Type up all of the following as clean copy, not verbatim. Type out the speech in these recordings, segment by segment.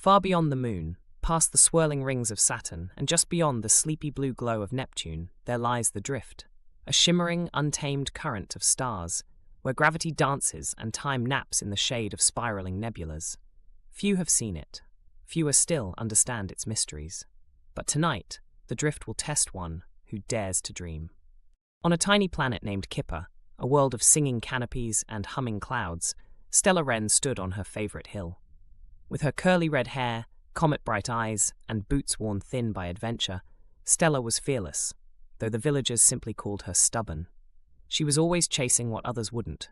Far beyond the moon, past the swirling rings of Saturn, and just beyond the sleepy blue glow of Neptune, there lies the drift, a shimmering, untamed current of stars, where gravity dances and time naps in the shade of spiraling nebulas. Few have seen it. Fewer still understand its mysteries. But tonight, the drift will test one who dares to dream. On a tiny planet named Kipper, a world of singing canopies and humming clouds, Stella Wren stood on her favorite hill. With her curly red hair, comet-bright eyes, and boots worn thin by adventure, Stella was fearless, though the villagers simply called her stubborn. She was always chasing what others wouldn't.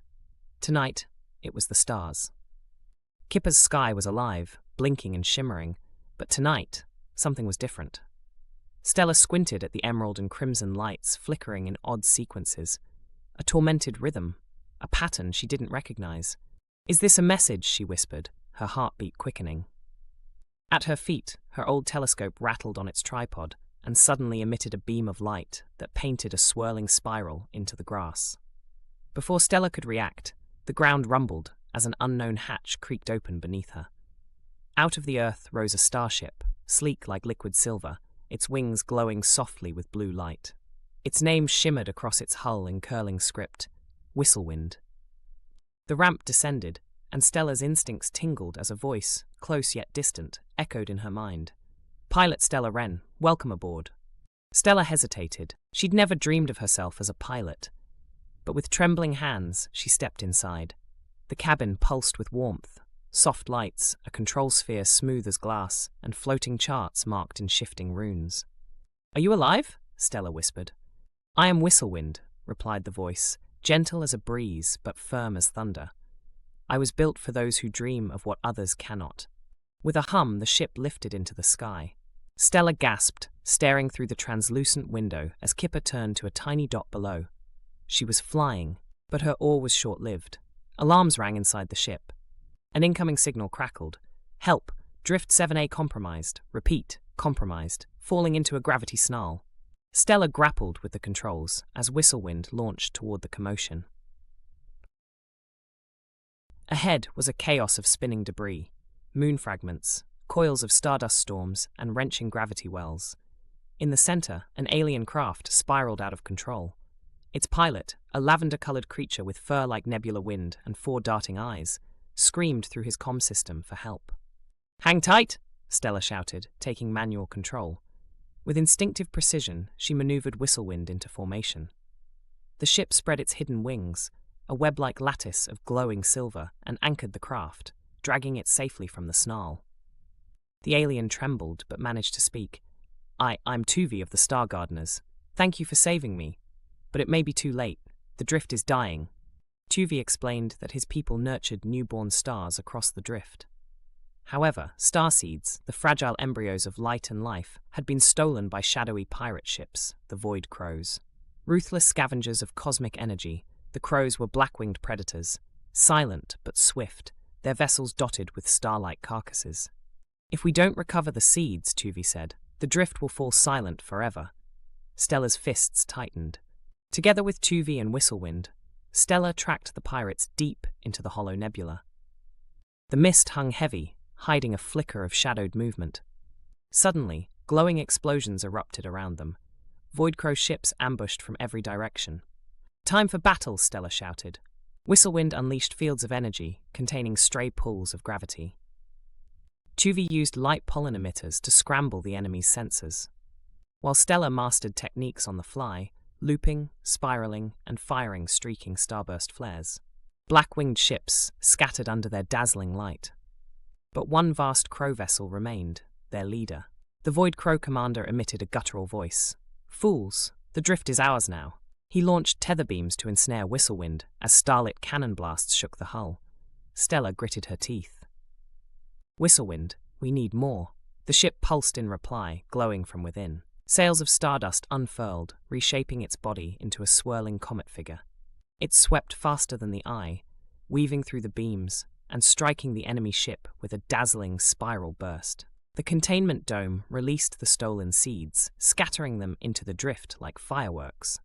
Tonight, it was the stars. Kipper's sky was alive, blinking and shimmering, but tonight, something was different. Stella squinted at the emerald and crimson lights flickering in odd sequences. A tormented rhythm, a pattern she didn't recognize. "Is this a message?" she whispered, her heartbeat quickening. At her feet, her old telescope rattled on its tripod and suddenly emitted a beam of light that painted a swirling spiral into the grass. Before Stella could react, the ground rumbled as an unknown hatch creaked open beneath her. Out of the earth rose a starship, sleek like liquid silver, its wings glowing softly with blue light. Its name shimmered across its hull in curling script, Whistlewind. The ramp descended, and Stella's instincts tingled as a voice, close yet distant, echoed in her mind. "Pilot Stella Wren, welcome aboard." Stella hesitated. She'd never dreamed of herself as a pilot. But with trembling hands, she stepped inside. The cabin pulsed with warmth, soft lights, a control sphere smooth as glass, and floating charts marked in shifting runes. "Are you alive?" Stella whispered. "I am Whistlewind," replied the voice, gentle as a breeze but firm as thunder. "I was built for those who dream of what others cannot." With a hum, the ship lifted into the sky. Stella gasped, staring through the translucent window as Kipper turned to a tiny dot below. She was flying, but her awe was short-lived. Alarms rang inside the ship. An incoming signal crackled. "Help! Drift 7A compromised. Repeat, compromised. Falling into a gravity snarl." Stella grappled with the controls as Whistlewind launched toward the commotion. Ahead was a chaos of spinning debris, moon fragments, coils of stardust storms, and wrenching gravity wells. In the center, an alien craft spiraled out of control. Its pilot, a lavender-colored creature with fur like nebula wind and 4 darting eyes, screamed through his comm system for help. "Hang tight!" Stella shouted, taking manual control. With instinctive precision, she maneuvered Whistlewind into formation. The ship spread its hidden wings, a web-like lattice of glowing silver, and anchored the craft, dragging it safely from the snarl. The alien trembled but managed to speak. I'm Tuvi of the Star Gardeners. Thank you for saving me. But it may be too late. The drift is dying." Tuvi explained that his people nurtured newborn stars across the drift. However, starseeds, the fragile embryos of light and life, had been stolen by shadowy pirate ships, the Void Crows. Ruthless scavengers of cosmic energy, the Crows were black-winged predators, silent but swift, their vessels dotted with star-like carcasses. "If we don't recover the seeds," Tuvi said, "the drift will fall silent forever." Stella's fists tightened. Together with Tuvi and Whistlewind, Stella tracked the pirates deep into the hollow nebula. The mist hung heavy, hiding a flicker of shadowed movement. Suddenly, glowing explosions erupted around them. Voidcrow ships ambushed from every direction. "Time for battle," Stella shouted. Whistlewind unleashed fields of energy, containing stray pulls of gravity. Tuvi used light pollen emitters to scramble the enemy's sensors, while Stella mastered techniques on the fly, looping, spiraling, and firing streaking starburst flares. Black-winged ships scattered under their dazzling light. But one vast crow vessel remained, their leader. The Void Crow commander emitted a guttural voice. "Fools, the drift is ours now." He launched tether beams to ensnare Whistlewind as starlit cannon blasts shook the hull. Stella gritted her teeth. "Whistlewind, we need more." The ship pulsed in reply, glowing from within. Sails of stardust unfurled, reshaping its body into a swirling comet figure. It swept faster than the eye, weaving through the beams and striking the enemy ship with a dazzling spiral burst. The containment dome released the stolen seeds, scattering them into the drift like fireworks.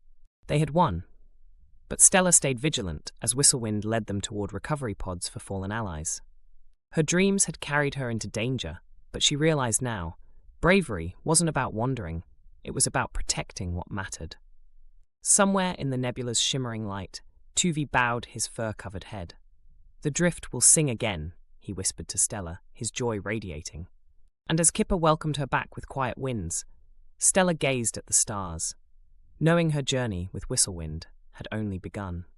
They had won, but Stella stayed vigilant as Whistlewind led them toward recovery pods for fallen allies. Her dreams had carried her into danger, But she realized now, bravery wasn't about wandering, it was about protecting what mattered. Somewhere in the nebula's shimmering light, Tuvi bowed his fur-covered head. "The drift will sing again," he whispered to Stella, his joy radiating. And as Kipper welcomed her back with quiet winds, Stella gazed at the stars, knowing her journey with Whistlewind had only begun.